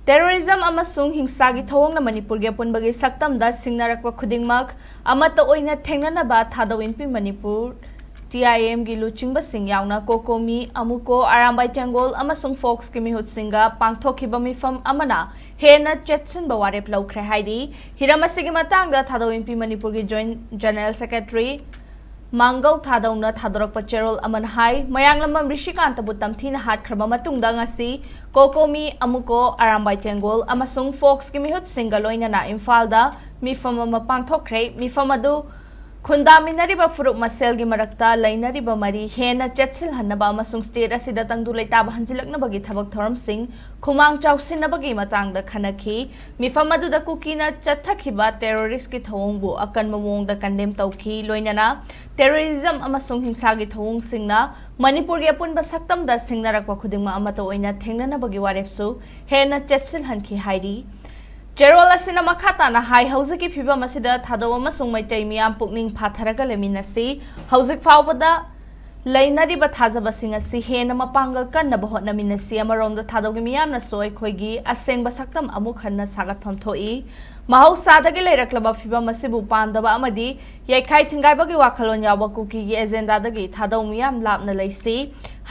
Terrorism amasung hingsagi thawong na Manipur gi Apunba gi Shaktamda Shingnarakpa Khudingmak Amata Oina Thengnanaba thadawin pi Manipur TIM gi luchingba sing yauna kokomi amuko arambai tangol amasung folks gi mihut singa pangthokiba mifam amana hena chetsin ba Warep Loukhre haidi hiramasigi matangda thadawin pi Manipur gi Joint General Secretary Mangaw thadawna thadorakpa cherol aman hai mayanglamam Rishikanta butam thina hat khraba matungda ngasi kokomi amuko arambai tengol amasung folks ki mihut singa loina na Imphal da mifam ama pangthokre mifam adu khundaminariba furuk masel gi marakta lainariba mari hena chetsil hannaba amasung state asida tangdu leitaba hanjilaknabagi thabak thoram sing khumang chawsinabagi matangda khanakhi mifam adu da kukina chathakhiba terrorist ki thawongbu akan mamong da condemn tawki loinana terrorism amasung hingsagi thawong singna Manipur gi Apunba Shaktamda Shingnarakpa Khudingmak Amata Oina Thengnanaba gi Warep su hena chetsil hanki hairi Gerol asina makata na hai hauzik ki phiba masida thadaw amasung maitai miyam pukning phatharaga leminasi hauzik fawbada lainari ba thajaba singa si hena mapangal kanna bahot naminasi amarom da thadaw gi miyam na soi khoigi asengba saktam amuk hanna sagat pham thoi mahausa dagi leiraklaba phiba masibu pandaba amadi yaikhai thingai bagi wakhalon yawa kuki gi agenda dagi thadaw miyam lapna leisi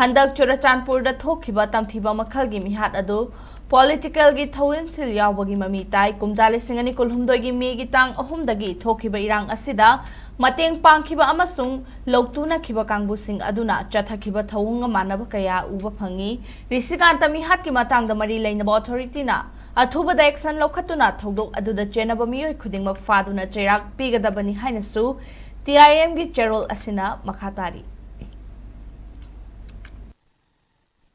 handak churachandpur da thokhiba tamthiba makhal gi mihat adu political gi thawin sil yawagi mami tai kumjale singani kulhumdoi gi me gi tang ahum dagi thokhiba irang asida mateng pangkhiba amasung loktuna khiba kangbu sing aduna chathakhiba thawung manaba kaya uba phangi risikanta mi hat ki matang da mari leinaba authority na athuba da action lokhatuna thodok aduda chenaba miyoi khudingmak faduna chairak pigadabani hainasu TIM gi cherol asina makhatari